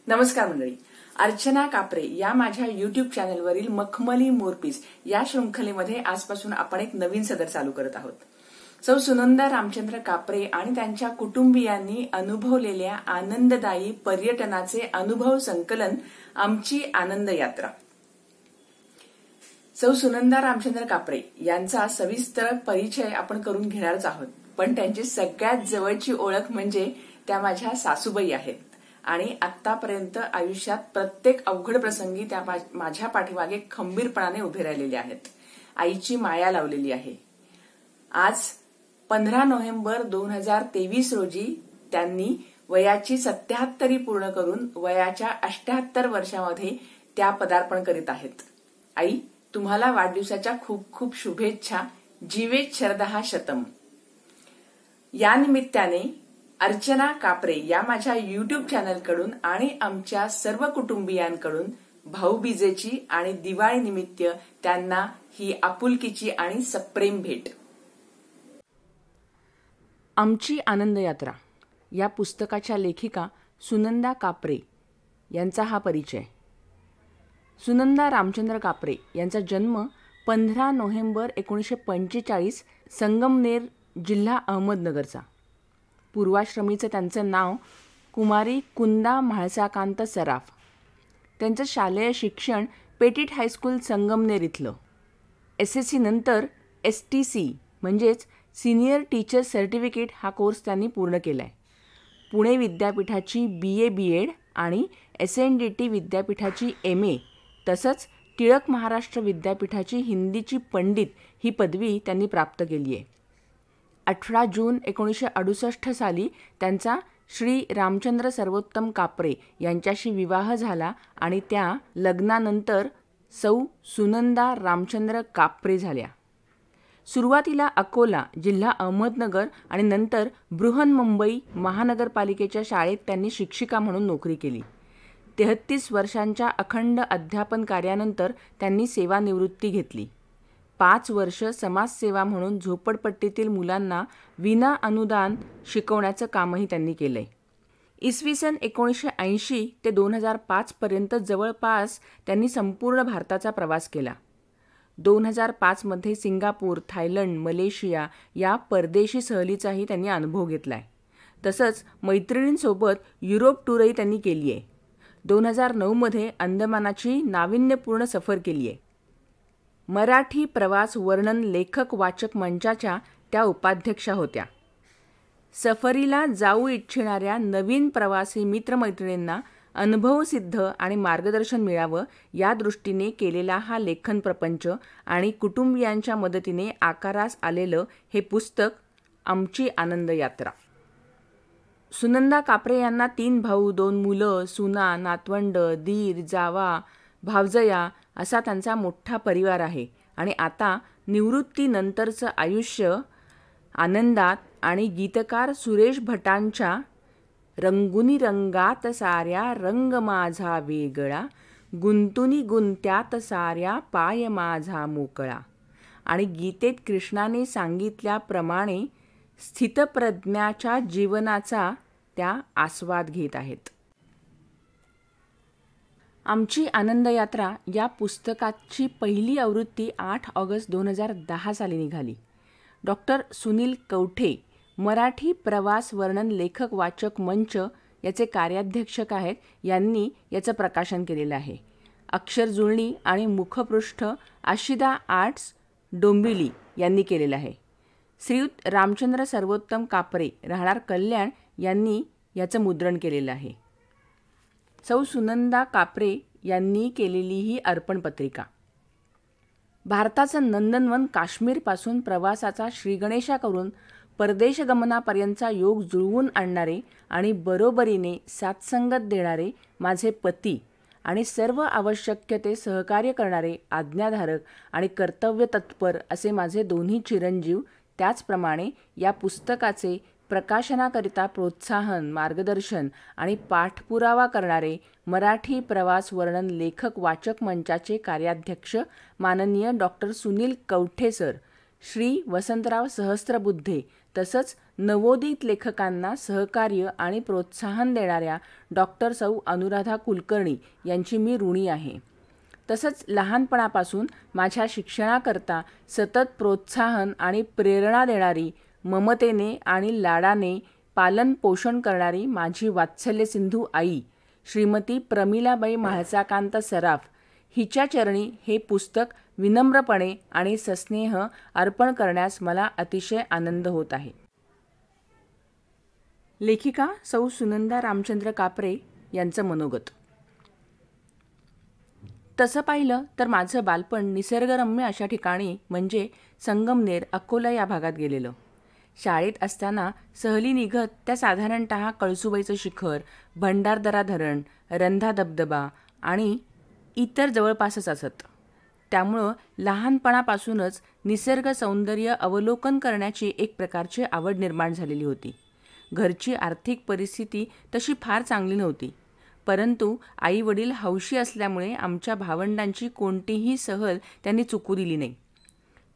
नमस्कार मंडळी, अर्चना कापरे या माझ्या YouTube चॅनलवरील मखमली मोरपीस या शृंखलेमध्ये आजपासून आपण एक नवीन सदर चालू करत आहोत. सौ सुनंदा रामचंद्र कापरे आणि त्यांच्या कुटुंबियांनी अनुभवलेल्या आनंददायी पर्यटनाचे अनुभव संकलन आमची आनंद यात्रा. सौ सुनंदा रामचंद्र कापरे यांचा सविस्तर परिचय आपण करून घेणारच आहोत, पण त्यांची सगळ्यात जवळची ओळख म्हणजे त्या माझ्या सासूबाई आहेत आणि आतापर्यंत आयुष्यात प्रत्येक अवघड प्रसंगी त्या माझ्या पाठीमागे खंबीरपणाने उभे राहिलेले आहेत. आईची माया लावलेली आहे. आज 15 नोव्हेंबर 2023 रोजी त्यांनी वयाची 77 पूर्ण करून वयाच्या 78 वर्षामध्ये त्या पदार्पण करीत आहेत. आई, तुम्हाला वाढदिवसाच्या खूप खूप शुभेच्छा. जीवेत शरदहा शतम. या निमित्ताने अर्चना कापरे या माझ्या YouTube चॅनलकडून आणि आमच्या सर्व कुटुंबियांकडून भाऊबीजेची आणि दिवाळी निमित्त त्यांना ही आपुलकीची आणि सप्रेम भेट. आमची आनंद यात्रा या पुस्तकाच्या लेखिका सुनंदा कापरे यांचा हा परिचय. सुनंदा रामचंद्र कापरे यांचा जन्म 15 नोव्हेंबर 1945 संगमनेर जिल्हा अहमदनगरचा. पूर्वाश्रमीचं त्यांचं नाव कुमारी कुंदा म्हाळसाकांत सराफ. त्यांचं शालेय शिक्षण पेटीट हायस्कूल संगमनेर इथलं. SSC नंतर STC म्हणजेच सिनियर टीचर सर्टिफिकेट हा कोर्स त्यांनी पूर्ण केलाय. पुणे विद्यापीठाची BA BEd आणि SNDT विद्यापीठाची MA तसंच टिळक महाराष्ट्र विद्यापीठाची हिंदीची पंडित ही पदवी त्यांनी प्राप्त केली आहे. 18 जून 1968 साली त्यांचा श्री रामचंद्र सर्वोत्तम कापरे यांच्याशी विवाह झाला आणि त्या लग्नानंतर सौ सुनंदा रामचंद्र कापरे झाल्या. सुरुवातीला अकोला जिल्हा अहमदनगर आणि नंतर बृहन्मुंबई महानगरपालिकेच्या शाळेत त्यांनी शिक्षिका म्हणून नोकरी केली. 33 वर्षांच्या अखंड अध्यापन कार्यानंतर त्यांनी सेवानिवृत्ती घेतली. 5 वर्ष समाजसेवा म्हणून झोपडपट्टीतील मुलांना विना अनुदान शिकवण्याचं कामही त्यांनी केलंय. इसवी सन 1980 ते 2005 पर्यंत जवळपास त्यांनी संपूर्ण भारताचा प्रवास केला. 2005 मध्ये सिंगापूर, थायलंड, मलेशिया या परदेशी सहलीचाही त्यांनी अनुभव घेतलाय. तसंच मैत्रिणींसोबत युरोप टूरही त्यांनी केली आहे. 2009 मध्ये अंदमानाची नाविन्यपूर्ण सफर केली आहे. मराठी प्रवास वर्णन लेखक वाचक मंचाच्या त्या उपाध्यक्षा होत्या. सफरीला जाऊ इच्छिणाऱ्या नवीन प्रवासी मित्रमैत्रिणींना अनुभवसिद्ध आणि मार्गदर्शन मिळावं या दृष्टीने केलेला हा लेखन प्रपंच आणि कुटुंबियांच्या मदतीने आकारास आलेलं हे पुस्तक आमची आनंद यात्रा. सुनंदा कापरे यांना 3 भाऊ, 2 मुलं, सुना, नातवंड, दीर, जावा, भावजया असा त्यांचा मोठा परिवार आहे आणि आता निवृत्तीनंतरचं आयुष्य आनंदात आणि गीतकार सुरेश भटांच्या रंगुनी रंगात साऱ्या रंग माझा वेगळा, गुंतुनी गुंत्यात साऱ्या पाय माझा मोकळा आणि गीतेत कृष्णाने सांगितल्याप्रमाणे स्थितप्रज्ञाच्या जीवनाचा त्या आस्वाद घेत आहेत. आमची आनंद यात्रा या पुस्तकाची पहिली आवृत्ती 8 ऑगस्ट 2010 साली निघाली. डॉक्टर सुनील कवठे मराठी प्रवास वर्णन लेखक वाचक मंच याचे कार्याध्यक्षक आहेत. यांनी याचं प्रकाशन केलेलं आहे. अक्षर जुळणी आणि मुखपृष्ठ आशिदा आर्ट्स डोंबिवली यांनी केलेलं आहे. श्रीयुत रामचंद्र सर्वोत्तम कापरे राहणार कल्याण यांनी याचं मुद्रण केलेलं आहे. सौ सुनंदा कापरे यांनी केलेली ही अर्पण पत्रिका. भारताचं नंदनवन काश्मीरपासून प्रवासाचा श्रीगणेशा करून परदेशगमनापर्यंतचा योग जुळवून आणणारे आणि बरोबरीने साथसंगत देणारे माझे पती आणि सर्व आवश्यक ते सहकार्य करणारे आज्ञाधारक आणि कर्तव्यतत्पर असे माझे दोन्ही चिरंजीव, त्याचप्रमाणे या पुस्तकाचे प्रकाशनाकरिता प्रोत्साहन, मार्गदर्शन आणि पाठपुरावा करणारे मराठी प्रवास वर्णन लेखक वाचक मंचाचे कार्याध्यक्ष माननीय डॉक्टर सुनील कवठे सर, श्री वसंतराव सहस्त्रबुद्धे तसंच नवोदित लेखकांना सहकार्य आणि प्रोत्साहन देणाऱ्या डॉक्टर सौ अनुराधा कुलकर्णी यांची मी ऋणी आहे. तसंच लहानपणापासून माझ्या शिक्षणाकरता सतत प्रोत्साहन आणि प्रेरणा देणारी, ममतेने आणि लाडाने पालन पोषण करणारी माझी वात्सल्यसिंधू आई श्रीमती प्रमिलाबाई म्हाळसाकांत सराफ हिच्या चरणी हे पुस्तक विनम्रपणे आणि सस्नेह अर्पण करण्यास मला अतिशय आनंद होत आहे. लेखिका सौ सुनंदा रामचंद्र कापरे यांचं मनोगत. तसं पाहिलं तर माझं बालपण निसर्गरम्य अशा ठिकाणी म्हणजे संगमनेर, अकोला या भागात गेलेलं. शाळेत असताना सहली निघत त्या साधारणतः कळसुबाईचं शिखर, भंडारदरा धरण, रंधा धबधबा आणि इतर जवळपासच असत. त्यामुळं लहानपणापासूनच निसर्ग सौंदर्य अवलोकन करण्याची एक प्रकारची आवड निर्माण झालेली होती. घरची आर्थिक परिस्थिती तशी फार चांगली नव्हती, परंतु आई वडील हौशी असल्यामुळे आमच्या भावंडांची कोणतीही सहल त्यांनी चुकू दिली नाही.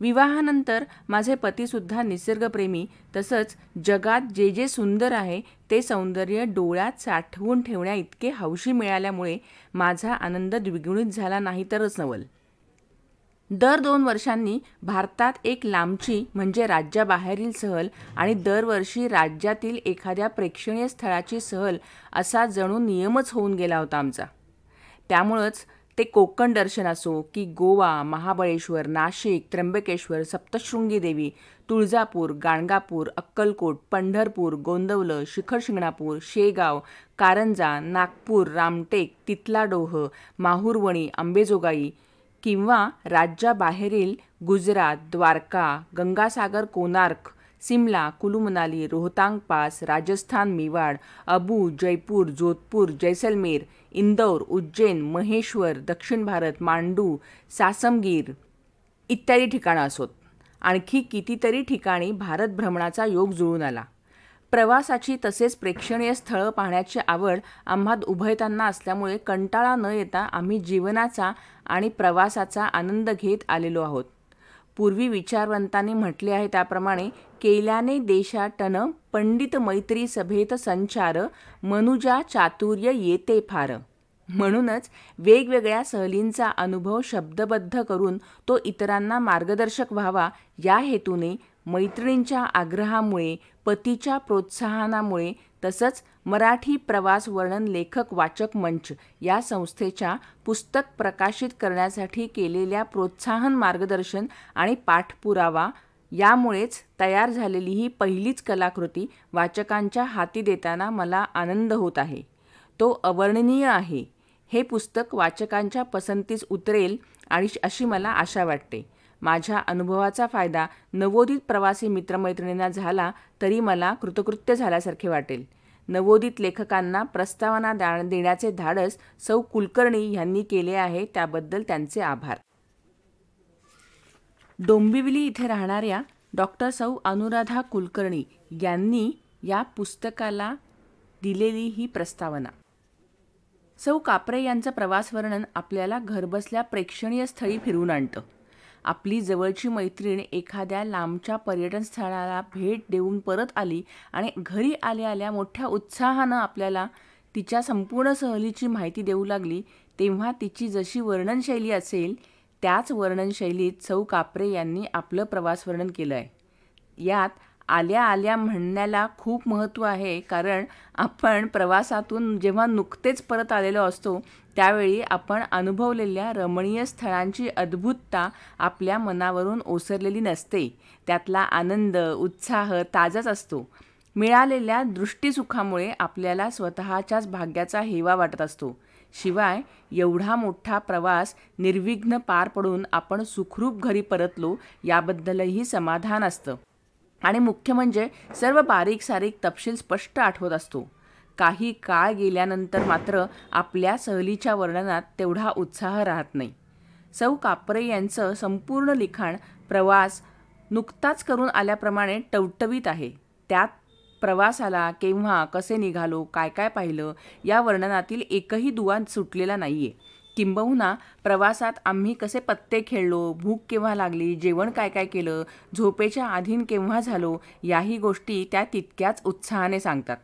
विवाहानंतर माझे पतीसुद्धा निसर्गप्रेमी तसंच जगात जे जे सुंदर आहे ते सौंदर्य डोळ्यात साठवून ठेवण्या इतके हौशी मिळाल्यामुळे माझा आनंद द्विगुणित झाला नाही तरच नवल. दर 2 वर्षांनी भारतात एक लांबची म्हणजे राज्याबाहेरील सहल आणि दरवर्षी राज्यातील एखाद्या प्रेक्षणीय स्थळाची सहल असा जणू नियमच होऊन गेला होता आमचा. त्यामुळंच ते कोकण दर्शन असो की गोवा, महाबळेश्वर, नाशिक, त्र्यंबकेश्वर, सप्तशृंगी देवी, तुळजापूर, गाणगापूर, अक्कलकोट, पंढरपूर, गोंदवलं, शिखर शिंगणापूर, शेगाव, कारंजा, नागपूर, रामटेक, तिथलाडोह, माहुरवणी, अंबेजोगाई किंवा राज्याबाहेरील गुजरात, द्वारका, गंगासागर, कोणार्क, सिमला, कुलू मनाली, रोहतांग पास, राजस्थान, मेवाड, अबू, जयपूर, जोधपूर, जैसलमेर, इंदौर, उज्जैन, महेश्वर, दक्षिण भारत, मांडू, सासमगीर इत्यादी ठिकाणं असोत. आणखी कितीतरी ठिकाणी भारत भ्रमणाचा योग जुळून आला. प्रवासाची तसेच प्रेक्षणीय स्थळं पाहण्याची आवड आम्हात उभयतांना असल्यामुळे कंटाळा न येता आम्ही जीवनाचा आणि प्रवासाचा आनंद घेत आलेलो आहोत. पूर्वी विचारवंतांनी म्हटले आहे त्याप्रमाणे केल्याने देशाटन पंडित मैत्री सभेत संचार मनुजा चातुर्य येते फार. म्हणूनच वेगवेगळ्या सहलींचा अनुभव शब्दबद्ध करून तो इतरांना मार्गदर्शक व्हावा या हेतूने मैत्रिणींच्या आग्रहामुळे, पतीच्या प्रोत्साहनामुळे तसंच मराठी प्रवास वर्णन लेखक वाचक मंच या संस्थेच्या पुस्तक प्रकाशित करण्यासाठी केलेल्या प्रोत्साहन मार्गदर्शन आणि पाठपुरावा यामुळेच तयार झालेली ही पहिलीच कलाकृती वाचकांच्या हाती देताना मला आनंद होत आहे. तो अवर्णनीय आहे. हे पुस्तक वाचकांच्या पसंतीस उतरेल आणि अशी मला आशा वाटते. माझ्या अनुभवाचा फायदा नवोदित प्रवासी मित्रमैत्रिणींना झाला तरी मला कृतकृत्य झाल्यासारखे वाटेल. नवोदित लेखकांना प्रस्तावना देण्याचे धाडस सौ कुलकर्णी यांनी केले आहे, त्याबद्दल त्यांचे आभार. डोंबिवली इथे राहणाऱ्या डॉक्टर सौ अनुराधा कुलकर्णी यांनी या पुस्तकाला दिलेली ही प्रस्तावना. सौ कापरे यांचं प्रवास वर्णन आपल्याला घरबसल्या प्रेक्षणीय स्थळी फिरवून आणतं. आपली जवळची मैत्रीण एखाद्या लांबच्या पर्यटन स्थळाला भेट देऊन परत आली आणि घरी आल्या आल्या मोठ्या उत्साहानं आपल्याला तिच्या संपूर्ण सहलीची माहिती देऊ लागली, तेव्हा तिची जशी वर्णनशैली असेल त्याच वर्णनशैलीत सौ कापरे यांनी आपलं प्रवास वर्णन केलं आहे. यात आल्या आल्या म्हणण्याला खूप महत्त्व आहे, कारण आपण प्रवासातून जेव्हा नुकतेच परत आलेलो असतो त्यावेळी आपण अनुभवलेल्या रमणीय स्थळांची अद्भुतता आपल्या मनावरून ओसरलेली नसते. त्यातला आनंद, उत्साह ताजाच असतो. मिळालेल्या दृष्टीसुखामुळे आपल्याला स्वतःच्याच भाग्याचा हेवा वाटत असतो. शिवाय एवढा मोठा प्रवास निर्विघ्न पार पडून आपण सुखरूप घरी परतलो याबद्दलही समाधान असतं. आणि मुख्य म्हणजे सर्व बारीक सारीक तपशील स्पष्ट आठवत असतो. काही काळ गेल्यानंतर मात्र आपल्या सहलीच्या वर्णनात तेवढा उत्साह राहत नाही. सौ कापरे यांचं संपूर्ण लिखाण प्रवास नुकताच करून आल्याप्रमाणे टवटवीत आहे. त्यात प्रवासाला केव्हा, कसे निघालो, काय काय पाहिलं या वर्णनातील एकही दुवा सुटलेला नाहीये. किंबहुना प्रवासात आम्ही कसे पत्ते खेळलो, भूक केव्हा लागली, जेवण काय काय केलं, झोपेच्या अधीन केव्हा झालो, याही गोष्टी त्या तितक्याच उत्साहाने सांगतात.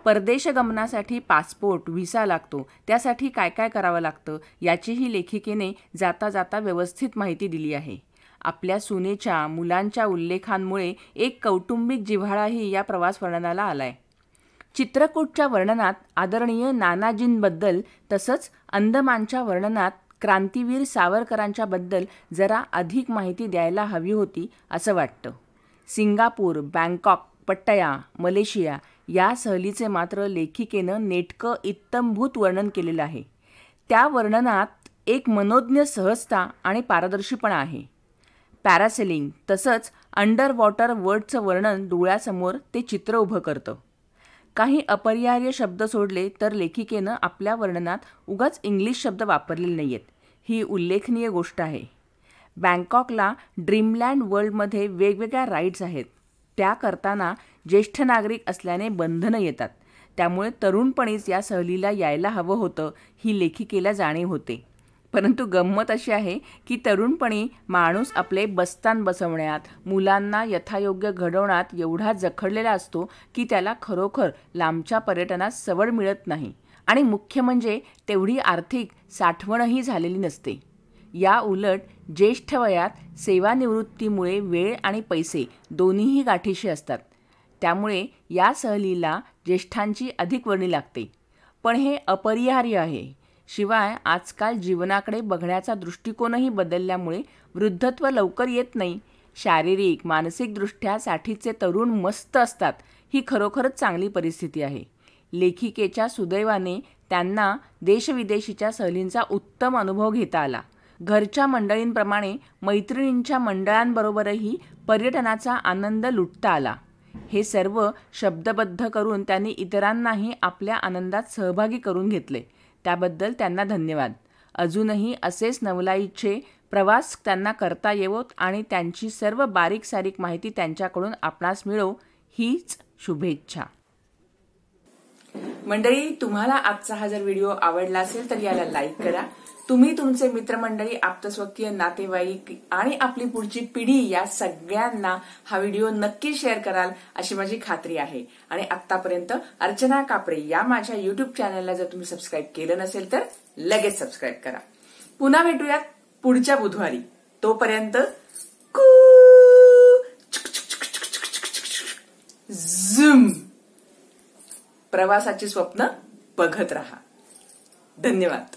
परदेश गमनासाठी पासपोर्ट, व्हिसा लागतो, त्यासाठी काय काय करावं लागतं याचीही लेखिकेने जाता जाता व्यवस्थित माहिती दिली आहे. आपल्या सुनेच्या, मुलांच्या उल्लेखांमुळे एक कौटुंबिक जिव्हाळाही या प्रवास वर्णनाला आलाय. चित्रकूटच्या वर्णनात आदरणीय नानाजींबद्दल तसंच अंदमानच्या वर्णनात क्रांतीवीर सावरकरांच्या बद्दल जरा अधिक माहिती द्यायला हवी होती असं वाटतं. सिंगापूर, बँकॉक, पट्टया, मलेशिया या सहलीचे मात्र लेखिकेनं नेटकं इत्तमभूत वर्णन केलेलं आहे. त्या वर्णनात एक मनोज्ञ सहजता आणि पारदर्शीपणा आहे. पॅरासेलिंग तसंच अंडर वॉटर वर्ल्डचं वर्णन डोळ्यासमोर ते चित्र उभं करतं. काही अपरिहार्य शब्द सोडले तर लेखिकेनं आपल्या वर्णनात उगाच इंग्लिश शब्द वापरलेले नाहीयेत. ही उल्लेखनीय गोष्ट आहे. बँकॉकला ड्रीमलँड वर्ल्डमध्ये वेगवेगळ्या राईड्स आहेत. त्या करताना ज्येष्ठ नागरिक असल्याने बंधनं येतात. त्यामुळे तरुणपणीच या सहलीला यायला हवं होतं ही लेखिकेला जाणीव होते. परंतु गंमत अशी आहे की तरुणपणी माणूस आपले बस्तान बसवण्यात, मुलांना यथायोग्य घडवण्यात एवढा जखडलेला असतो की त्याला खरोखर लांबच्या पर्यटनात सवड मिळत नाही आणि मुख्य म्हणजे तेवढी आर्थिक साठवणही झालेली नसते. या उलट ज्येष्ठ वयात सेवानिवृत्तीमुळे वेळ आणि पैसे दोन्हीही गाठीशी असतात. त्यामुळे या सहलीला ज्येष्ठांची अधिक वर्णी लागते. पण हे अपरिहार्य आहे. शिवाय आजकाल जीवनाकडे बघण्याचा दृष्टिकोनही बदलल्यामुळे वृद्धत्व लवकर येत नाही. शारीरिक मानसिकदृष्ट्या साठीचे तरुण मस्त असतात. ही खरोखरच चांगली परिस्थिती आहे. लेखिकेच्या सुदैवाने त्यांना देशविदेशीच्या सहलींचा उत्तम अनुभव घेता आला. घरच्या मंडळींप्रमाणे मैत्रिणींच्या मंडळांबरोबरही पर्यटनाचा आनंद लुटता आला. हे सर्व शब्दबद्ध करून त्यांनी इतरांनाही आपल्या आनंदात सहभागी करून घेतले. त्याबद्दल त्यांना धन्यवाद. अजूनही असेच नवलाईचे प्रवास त्यांना करता येवोत आणि त्यांची सर्व बारीक सारीक माहिती त्यांच्याकडून आपणास मिळो हीच शुभेच्छा. मंडळी, तुम्हाला आजचा हा जर व्हिडिओ आवडला असेल तर याला लाईक करा. तुम्ही तुमचे मित्रमंडळी, आप्तस्वकीय, नातेवाईक आणि आपली पुढची पिढी या सगळ्यांना हा व्हिडिओ नक्की शेअर कराल अशी माझी खात्री आहे. आणि आतापर्यंत अर्चना कापरे या माझ्या युट्यूब चॅनलला जर तुम्ही सबस्क्राईब केलं नसेल तर लगेच सबस्क्राईब करा. पुन्हा भेटूयात पुढच्या बुधवारी. तोपर्यंत झूम प्रवासाची स्वप्न बघत राहा. धन्यवाद.